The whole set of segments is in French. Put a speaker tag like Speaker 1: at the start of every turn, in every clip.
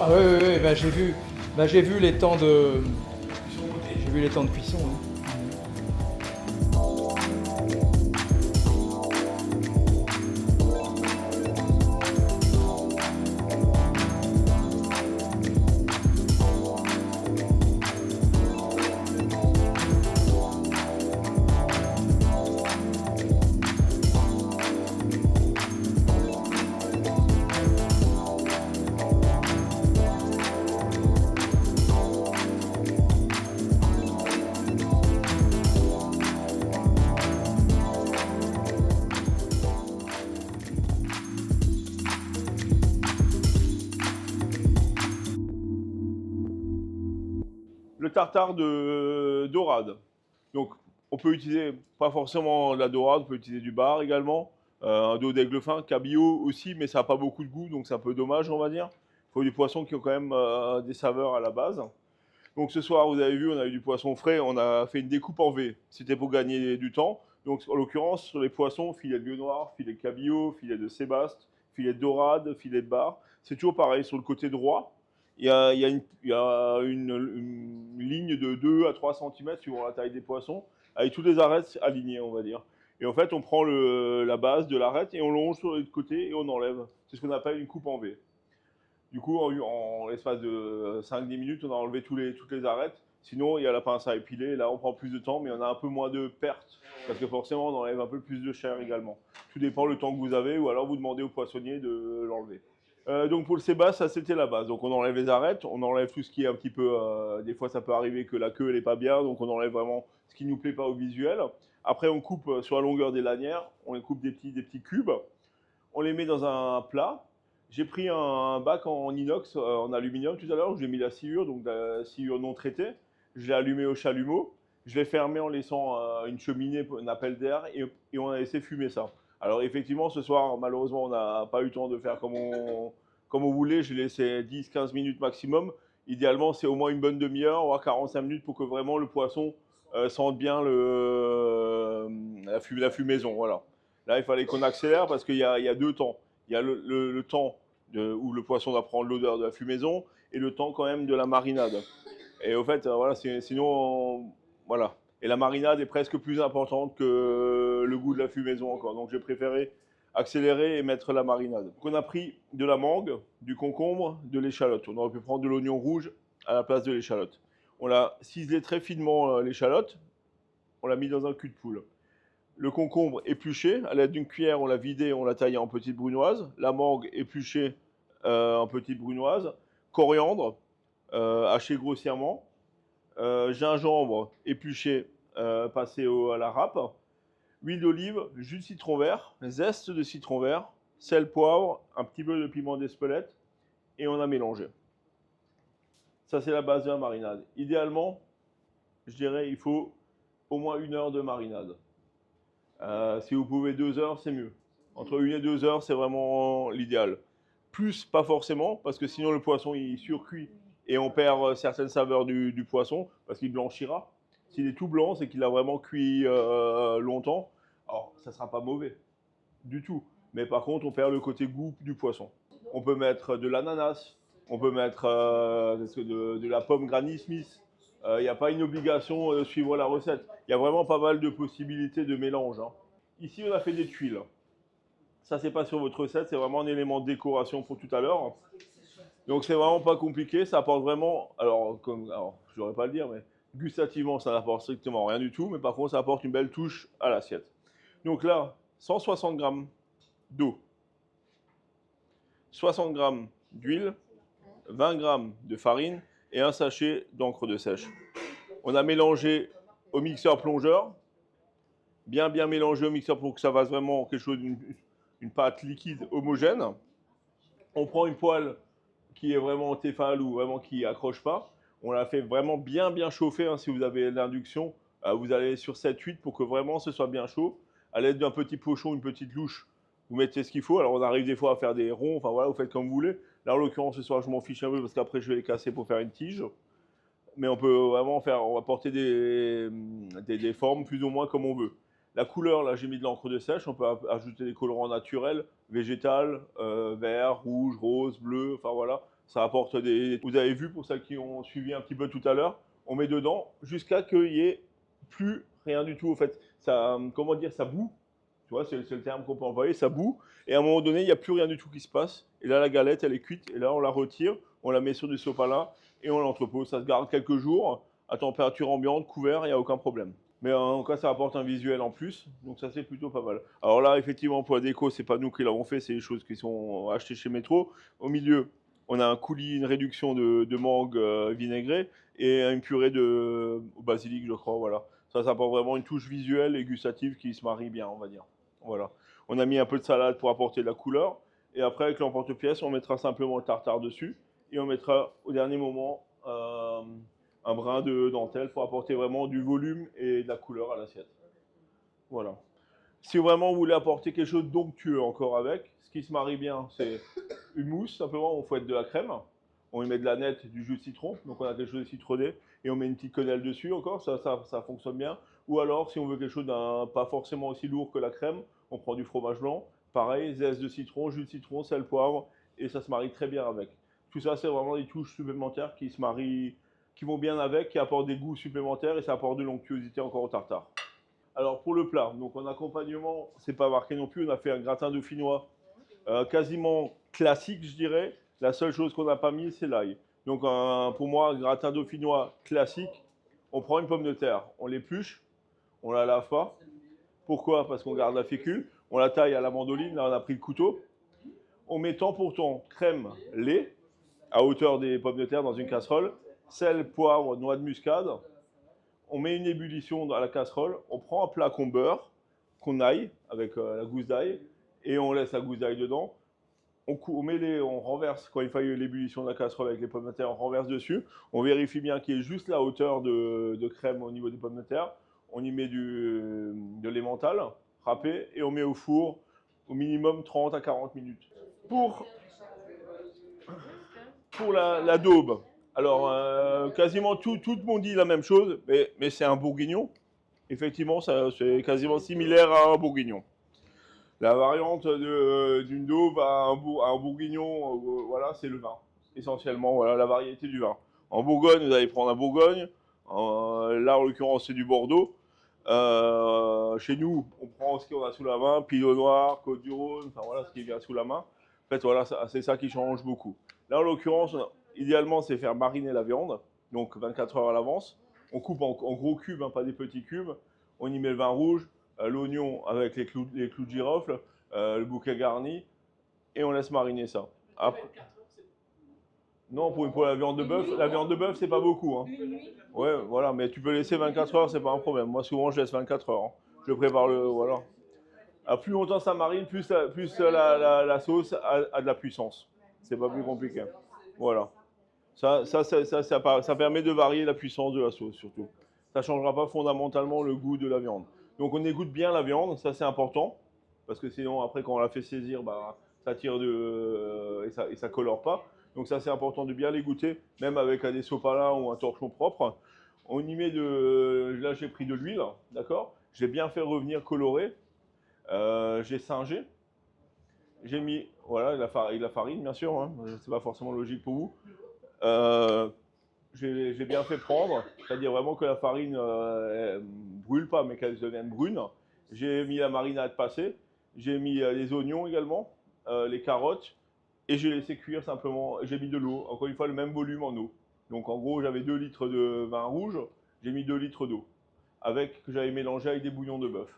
Speaker 1: Ah oui, oui, oui, j'ai vu les temps de, j'ai vu les temps de cuisson. Hein.
Speaker 2: Le tartare de dorade. Donc, on peut utiliser pas forcément la dorade, on peut utiliser du bar également, un dos d'aigle fin, cabillaud aussi, mais ça n'a pas beaucoup de goût, donc c'est un peu dommage, on va dire. Il faut du poisson qui ont quand même des saveurs à la base. Donc ce soir, vous avez vu, on a eu du poisson frais, on a fait une découpe en V. C'était pour gagner du temps. Donc en l'occurrence, sur les poissons, filet de lieu noir, filet de cabillaud, filet de sébaste, filet de dorade, filet de bar. C'est toujours pareil, sur le côté droit, il y a une ligne de 2 à 3 cm suivant la taille des poissons, avec tous les arêtes alignés, on va dire. Et en fait, on prend la base de l'arête et on longe sur les côtés et on enlève. C'est ce qu'on appelle une coupe en V. Du coup, en l'espace de 5-10 minutes, on a enlevé toutes les arêtes. Sinon, il y a la pince à épiler. Là, on prend plus de temps, mais on a un peu moins de pertes. Parce que forcément, on enlève un peu plus de chair également. Tout dépend le temps que vous avez, ou alors vous demandez au poissonnier de l'enlever. Donc pour le sébasse, ça c'était la base. Donc on enlève les arêtes, on enlève tout ce qui est un petit peu... des fois, ça peut arriver que la queue, elle n'est pas bien. Donc on enlève vraiment ce qui ne nous plaît pas au visuel. Après, on coupe sur la longueur des lanières. On les coupe des petits cubes. On les met dans un plat. J'ai pris un bac en inox, en aluminium tout à l'heure, où j'ai mis la sciure, donc la sciure non traitée. Je l'ai allumé au chalumeau. Je l'ai fermé en laissant une cheminée, un appel d'air, et on a laissé fumer ça. Alors effectivement, ce soir, malheureusement, on n'a pas eu le temps de faire comme on voulait. J'ai laissé 10-15 minutes maximum. Idéalement, c'est au moins une bonne demi-heure, voire 45 minutes pour que vraiment le poisson sente bien la fumaison. Voilà. Là, il fallait qu'on accélère parce qu'il y a deux temps. Il y a le temps où le poisson doit prendre l'odeur de la fumaison et le temps quand même de la marinade. Et au fait, voilà, sinon, voilà. Et la marinade est presque plus importante que le goût de la fumaison encore. Donc j'ai préféré accélérer et mettre la marinade. Donc on a pris de la mangue, du concombre, de l'échalote. On aurait pu prendre de l'oignon rouge à la place de l'échalote. On l'a ciselé très finement l'échalote. On l'a mis dans un cul de poule. Le concombre épluché, à l'aide d'une cuillère, on l'a vidé, on l'a taillé en petites brunoises. La mangue épluchée en petites brunoises. Coriandre, haché grossièrement. Gingembre épluché, passé à la râpe. Huile d'olive, jus de citron vert, zeste de citron vert, sel, poivre, un petit peu de piment d'Espelette. Et on a mélangé. Ça, c'est la base de la marinade. Idéalement, je dirais, il faut au moins 1 heure de marinade. Si vous pouvez 2 heures, c'est mieux. Entre 1 et 2 heures, c'est vraiment l'idéal. Plus, pas forcément, parce que sinon le poisson il surcuit et on perd certaines saveurs du poisson, parce qu'il blanchira. S'il est tout blanc, c'est qu'il a vraiment cuit longtemps. Alors, ça ne sera pas mauvais, du tout. Mais par contre, on perd le côté goût du poisson. On peut mettre de l'ananas, on peut mettre de la pomme Granny Smith. Il n'y a pas une obligation de suivre la recette. Il y a vraiment pas mal de possibilités de mélange. Hein. Ici, on a fait des tuiles. Ça, c'est pas sur votre recette, c'est vraiment un élément de décoration pour tout à l'heure. Donc, c'est vraiment pas compliqué. Ça apporte vraiment, alors je n'aurais pas à le dire, mais gustativement, ça n'apporte strictement rien du tout. Mais par contre, ça apporte une belle touche à l'assiette. Donc là, 160 grammes d'eau, 60 grammes d'huile, 20 grammes de farine et un sachet d'encre de sèche. On a mélangé au mixeur plongeur, bien mélangé au mixeur pour que ça fasse vraiment quelque chose une pâte liquide homogène. On prend une poêle qui est vraiment Tefal ou vraiment qui accroche pas. On la fait vraiment bien chauffer. Hein, si vous avez l'induction, vous allez sur 7-8 pour que vraiment ce soit bien chaud. À l'aide d'un petit pochon, une petite louche, vous mettez ce qu'il faut. Alors on arrive des fois à faire des ronds. Enfin voilà, vous faites comme vous voulez. Là en l'occurrence ce soir, je m'en fiche un peu parce qu'après je vais les casser pour faire une tige. Mais on peut vraiment faire, on va porter des formes plus ou moins comme on veut. La couleur, là, j'ai mis de l'encre de sèche. On peut ajouter des colorants naturels, végétal, vert, rouge, rose, bleu. Enfin voilà, Ça apporte des... Vous avez vu, pour celles qui ont suivi un petit peu tout à l'heure, on met dedans jusqu'à qu'il n'y ait plus rien du tout. En fait, ça, comment dire, ça bout. Tu vois, c'est le terme qu'on peut envoyer, ça bout. Et à un moment donné, il n'y a plus rien du tout qui se passe. Et là, la galette, elle est cuite. Et là, on la retire, on la met sur du sopalin et on l'entrepose. Ça se garde quelques jours à température ambiante, couvert, il n'y a aucun problème. Mais en tout cas, ça apporte un visuel en plus. Donc ça, c'est plutôt pas mal. Alors là, effectivement, pour la déco, c'est pas nous qui l'avons fait, c'est des choses qui sont achetées chez Métro. Au milieu, on a un coulis, une réduction de mangue vinaigrée et une purée au basilic, je crois. Voilà. Ça apporte vraiment une touche visuelle et gustative qui se marie bien, on va dire. Voilà. On a mis un peu de salade pour apporter de la couleur. Et après, avec l'emporte-pièce, on mettra simplement le tartare dessus. Et on mettra au dernier moment un brin de dentelle pour apporter vraiment du volume et de la couleur à l'assiette. Voilà. Si vraiment vous voulez apporter quelque chose d'onctueux encore avec, ce qui se marie bien, c'est une mousse, simplement, on fouette de la crème. On y met de la nette, du jus de citron, donc on a quelque chose de citronné, et on met une petite quenelle dessus encore, ça fonctionne bien. Ou alors, si on veut quelque chose d'un pas forcément aussi lourd que la crème, on prend du fromage blanc, pareil, zeste de citron, jus de citron, sel, poivre, et ça se marie très bien avec. Tout ça, c'est vraiment des touches supplémentaires qui se marient, qui vont bien avec, qui apportent des goûts supplémentaires, et ça apporte de l'onctuosité encore au tartare. Alors pour le plat, donc en accompagnement, c'est pas marqué non plus, on a fait un gratin dauphinois quasiment classique, je dirais. La seule chose qu'on n'a pas mis, c'est l'ail. Donc pour moi, un gratin dauphinois classique, on prend une pomme de terre, on l'épluche, on la lave pas. Pourquoi? Parce qu'on garde la fécule, on la taille à la mandoline, là on a pris le couteau. On met temps pour temps crème, lait, à hauteur des pommes de terre dans une casserole, sel, poivre, noix de muscade. On met une ébullition dans la casserole, on prend un plat qu'on beurre, qu'on aille avec la gousse d'ail, et on laisse la gousse d'ail dedans. On renverse, quand il faille l'ébullition de la casserole avec les pommes de terre, on renverse dessus. On vérifie bien qu'il y ait juste la hauteur de crème au niveau des pommes de terre. On y met de l'emmental râpé et on met au four au minimum 30 à 40 minutes. Pour la daube, alors quasiment tout le monde dit la même chose, mais c'est un bourguignon. Effectivement, c'est quasiment similaire à un bourguignon. La variante d'une daube à un bourguignon, voilà, c'est le vin. Essentiellement, voilà, la variété du vin. En Bourgogne, vous allez prendre un Bourgogne. Là, en l'occurrence, c'est du Bordeaux. Chez nous, on prend ce qu'on a sous la main, Pinot Noir, Côte du Rhône, enfin voilà, ce qui vient sous la main. En fait, voilà, c'est ça qui change beaucoup. Là, en l'occurrence, idéalement, c'est faire mariner la viande, donc 24 heures à l'avance. On coupe en gros cubes, hein, pas des petits cubes. On y met le vin rouge, l'oignon avec les clous de girofle, le bouquet garni, et on laisse mariner ça. Après, non, pour la viande de bœuf, c'est pas beaucoup. Hein. Ouais, voilà, mais tu peux laisser 24 heures, c'est pas un problème. Moi, souvent, je laisse 24 heures. Hein. Je prépare voilà. Plus longtemps ça marine, plus la sauce a de la puissance. C'est pas plus compliqué. Voilà. Ça permet de varier la puissance de la sauce, surtout. Ça ne changera pas fondamentalement le goût de la viande. Donc, on égoutte bien la viande, ça c'est important. Parce que sinon, après, quand on la fait saisir, bah, ça tire et ça colore pas. Donc, ça c'est important de bien l'égoutter, même avec des sopalins ou un torchon propre. On y met là, j'ai pris de l'huile, d'accord? J'ai bien fait revenir coloré. J'ai singé. J'ai mis, voilà, la farine, bien sûr. Hein, c'est pas forcément logique pour vous. J'ai bien fait prendre, c'est-à-dire vraiment que la farine brûle pas, mais qu'elle devienne brune. J'ai mis la marinade passée, j'ai mis les oignons également, les carottes, et j'ai laissé cuire simplement. J'ai mis de l'eau, encore une fois le même volume en eau. Donc en gros, j'avais 2 litres de vin rouge, j'ai mis 2 litres d'eau, que j'avais mélangé avec des bouillons de bœuf.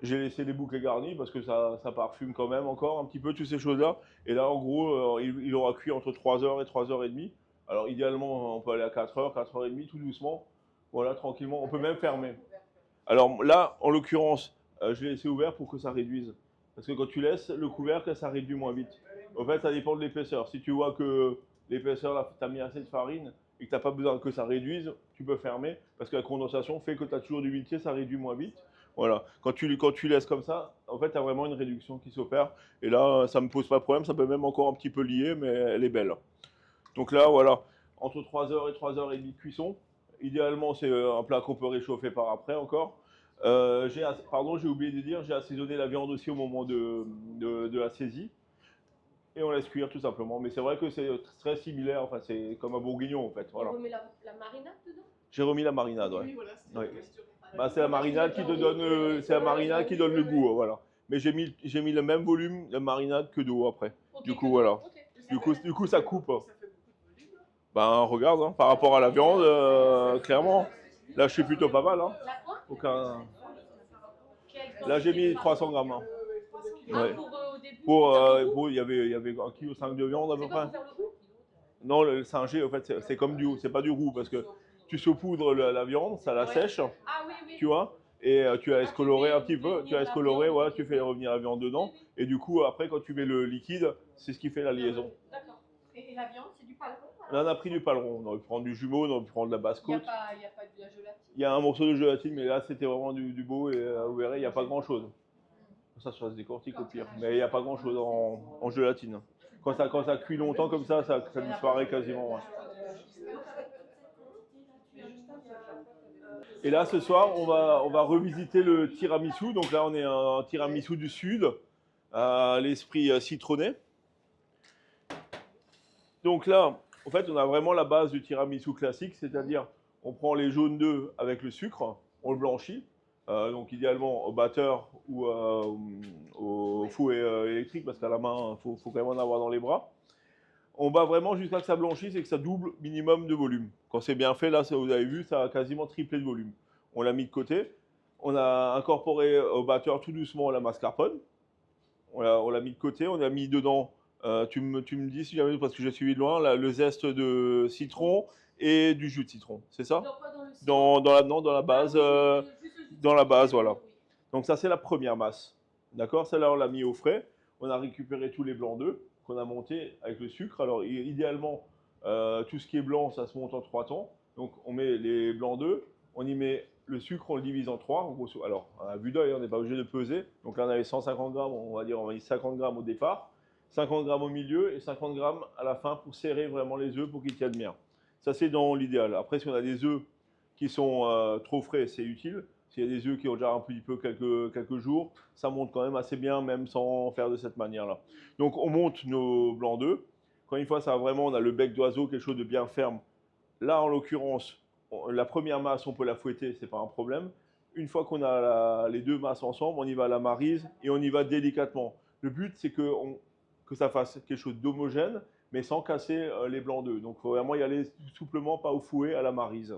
Speaker 2: J'ai laissé les bouquets garnis parce que ça parfume quand même encore un petit peu toutes ces choses-là. Et là, en gros, il aura cuit entre 3 heures et 3 heures et demie. Alors, idéalement, on peut aller à 4 heures, 4 heures et demie, tout doucement. Voilà, tranquillement. On peut même fermer. Alors là, en l'occurrence, je l'ai laissé ouvert pour que ça réduise. Parce que quand tu laisses le couvercle, ça réduit moins vite. En fait, ça dépend de l'épaisseur. Si tu vois que l'épaisseur, tu as mis assez de farine et que tu n'as pas besoin que ça réduise, tu peux fermer. Parce que la condensation fait que tu as toujours d'humidité, ça réduit moins vite. Voilà. Quand tu laisses comme ça, en fait, tu as vraiment une réduction qui s'opère. Et là, ça ne me pose pas de problème. Ça peut même encore un petit peu lier, mais elle est belle. Donc là, voilà. Entre 3 heures et 3 heures et demie de cuisson. Idéalement, c'est un plat qu'on peut réchauffer par après encore. J'ai oublié de dire, j'ai assaisonné la viande aussi au moment de la saisie. et on laisse cuire tout simplement. Mais c'est vrai que c'est très similaire, enfin c'est comme un bourguignon en fait. Voilà.
Speaker 3: On remet la marinade dedans?
Speaker 2: J'ai remis la marinade, ouais.
Speaker 4: Oui, voilà, c'était
Speaker 2: Ouais.
Speaker 4: la question.
Speaker 2: Bah, c'est la marinade qui te donne, c'est la marinade qui donne le goût, voilà. Mais j'ai mis le même volume de marinade que d'eau après.
Speaker 3: Ok,
Speaker 2: Du coup,
Speaker 3: que
Speaker 2: voilà.
Speaker 3: ok.
Speaker 2: Du coup, ça coupe.
Speaker 4: Ça fait beaucoup de volume.
Speaker 2: Ben regarde, hein, par rapport à la viande, clairement, là je suis plutôt pas mal. Hein.
Speaker 3: La quoi?
Speaker 2: Aucun...
Speaker 3: Quelle
Speaker 2: Là j'ai mis
Speaker 3: quantité?
Speaker 2: 300 grammes. Hein.
Speaker 3: Ah,
Speaker 2: Ouais.
Speaker 3: au début?
Speaker 2: Il y avait 1,5 kg de viande à peu
Speaker 3: C'est pas
Speaker 2: près.
Speaker 3: pour faire le goût?
Speaker 2: Non, le singé, en fait, c'est comme c'est pas du roux parce que tu saupoudres la viande, ça la sèche,
Speaker 3: Ah oui, oui.
Speaker 2: tu vois, et tu la laisses
Speaker 3: Ah, tu
Speaker 2: colorer
Speaker 3: fais
Speaker 2: un petit peu,
Speaker 3: revenir
Speaker 2: tu la laisses
Speaker 3: la
Speaker 2: colorer,
Speaker 3: viande.
Speaker 2: voilà, tu fais revenir la viande dedans, et du coup, après, quand tu mets le liquide, c'est ce qui fait la liaison.
Speaker 3: D'accord. Et la viande, c'est du paleron?
Speaker 2: Là, on a pris du paleron, on aurait pu prendre du jumeau, on aurait pu prendre de la
Speaker 3: Il n'y a
Speaker 2: basse-côte.
Speaker 3: pas de la gelatine?
Speaker 2: Il y a un morceau de gélatine, mais là, c'était vraiment du beau, et vous verrez, il n'y a pas grand-chose. Ça se décortique au pire, mais il n'y a pas grand-chose en gélatine. Quand ça cuit longtemps comme ça disparaît quasiment. Ouais. Et là, ce soir, on va revisiter le tiramisu. Donc là, on est un tiramisu du sud, à l'esprit citronné. Donc là, en fait, on a vraiment la base du tiramisu classique, c'est-à-dire on prend les jaunes d'œufs avec le sucre, on le blanchit, donc idéalement au batteur ou au fouet électrique, parce qu'à la main, il faut quand même en avoir dans les bras. On bat vraiment jusqu'à ce que ça blanchisse et que ça double minimum de volume. Quand c'est bien fait, là, vous avez vu, ça a quasiment triplé de volume. On l'a mis de côté. On a incorporé au batteur tout doucement la mascarpone. On l'a mis de côté. On a mis dedans, tu me dis si jamais, parce que j'ai suivi de loin, là, le zeste de citron et du jus de citron. C'est ça? Dans la base, dans la base, voilà. Donc ça, c'est la première masse. D'accord? Celle-là, on l'a mis au frais. On a récupéré tous les blancs d'œufs qu'on a montés avec le sucre. Alors, idéalement, tout ce qui est blanc, ça se monte en 3 temps. Donc, on met les blancs d'œufs, on y met le sucre, on le divise en 3. Alors, à vue d'œil, on n'est pas obligé de peser. Donc là, on avait 150 grammes, on va mis 50 grammes au départ, 50 grammes au milieu et 50 grammes à la fin pour serrer vraiment les œufs pour qu'ils tiennent bien. Ça, c'est dans l'idéal. Après, si on a des œufs qui sont trop frais, c'est utile. S'il y a des œufs qui ont déjà un petit peu quelques jours, ça monte quand même assez bien, même sans faire de cette manière-là. Donc, on monte nos blancs d'œufs. Quand une fois, ça vraiment, on a le bec d'oiseau, quelque chose de bien ferme. Là, en l'occurrence, la première masse, on peut la fouetter, c'est pas un problème. Une fois qu'on a les deux masses ensemble, on y va à la maryse et on y va délicatement. Le but, c'est que ça fasse quelque chose d'homogène, mais sans casser les blancs d'œufs. Donc, il faut vraiment y aller souplement, pas au fouet, à la maryse.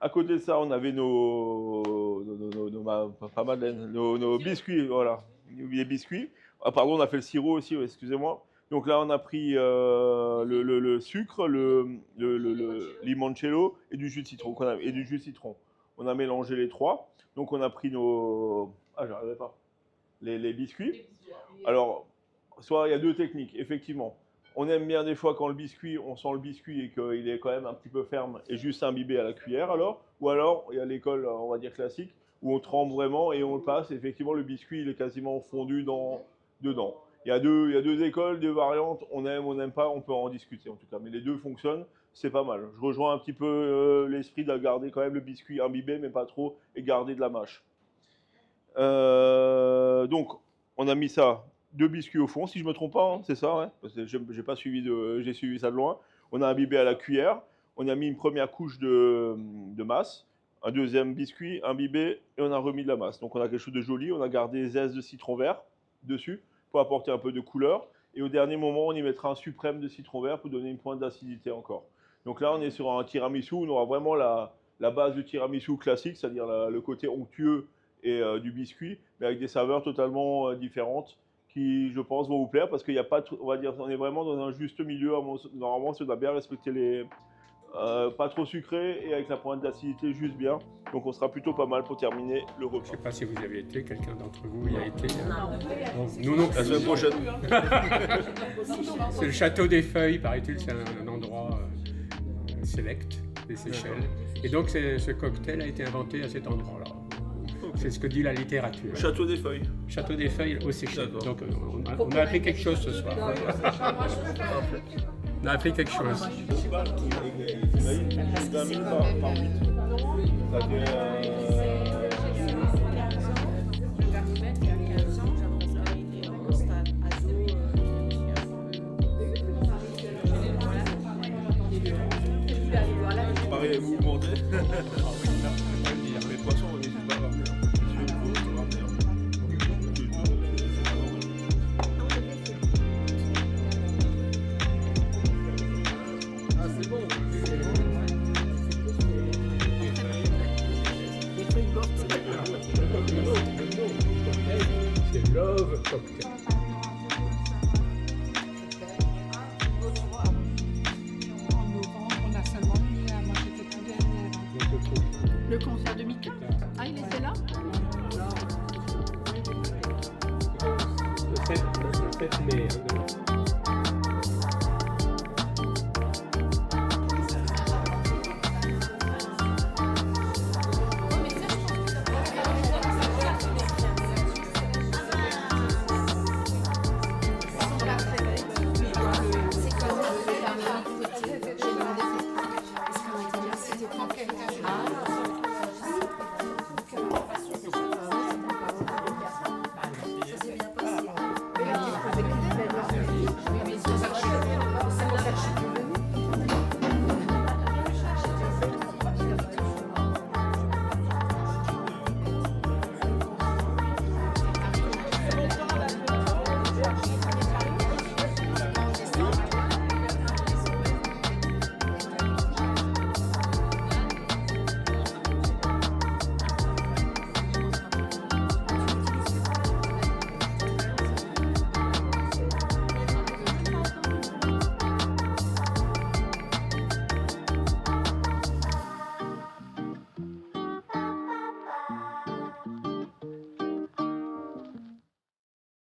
Speaker 2: À côté de ça, on avait nos biscuits, voilà, les biscuits. Ah, pardon, on a fait le sirop aussi, excusez-moi. Donc là, on a pris le sucre, le limoncello et du jus de citron. On a mélangé les trois. Donc on a pris j'arrivais pas. Les biscuits. Alors, soit il y a deux techniques, effectivement. On aime bien des fois quand le biscuit, on sent le biscuit et qu'il est quand même un petit peu ferme et juste imbibé à la cuillère alors. Ou alors, il y a l'école, on va dire classique, où on trempe vraiment et on le passe. Et effectivement, le biscuit, il est quasiment fondu dedans. Il y a deux écoles, deux variantes. On aime, on n'aime pas, on peut en discuter en tout cas. Mais les deux fonctionnent, c'est pas mal. Je rejoins un petit peu l'esprit de garder quand même le biscuit imbibé, mais pas trop, et garder de la mâche. Donc, on a mis ça. 2 biscuits au fond, si je ne me trompe pas, hein, c'est ça, ouais, parce que j'ai suivi ça de loin. On a imbibé à la cuillère, on a mis une première couche de masse, un deuxième biscuit imbibé et on a remis de la masse. Donc on a quelque chose de joli, on a gardé des zestes de citron vert dessus pour apporter un peu de couleur. Et au dernier moment, on y mettra un suprême de citron vert pour donner une pointe d'acidité encore. Donc là, on est sur un tiramisu, on aura vraiment la base du tiramisu classique, c'est-à-dire le côté onctueux et du biscuit, mais avec des saveurs totalement différentes, qui, je pense, vont vous plaire parce qu'il n'y a pas, on va dire, on est vraiment dans un juste milieu. Normalement, ça doit bien respecter les, pas trop sucré et avec la pointe d'acidité juste bien. Donc, on sera plutôt pas mal pour terminer le repas.
Speaker 5: Je ne sais pas si vous avez été, quelqu'un d'entre vous y a été. Bon, nous non plus.
Speaker 2: La semaine prochaine.
Speaker 5: C'est le château des Feuilles, paraît-il, c'est un endroit select des Seychelles. Et donc, ce cocktail a été inventé à cet endroit-là. C'est ce que dit la littérature.
Speaker 2: Château des Feuilles.
Speaker 5: Château des Feuilles aux Seychelles. Donc on a appris quelque chose ce soir. On a appris quelque chose. oui, ça, je peux pas le dire.
Speaker 2: Mais de toute façon, n'hésite pas à rappeler. C'est sûr, il faut te rappeler.
Speaker 4: Ah, c'est bon.
Speaker 5: C'est Love Cocktail.
Speaker 6: En novembre, on a seulement mis là, moi j'étais tout dernière.
Speaker 3: Le concert de Mika. Ah, il était là?
Speaker 5: Le 7 mai.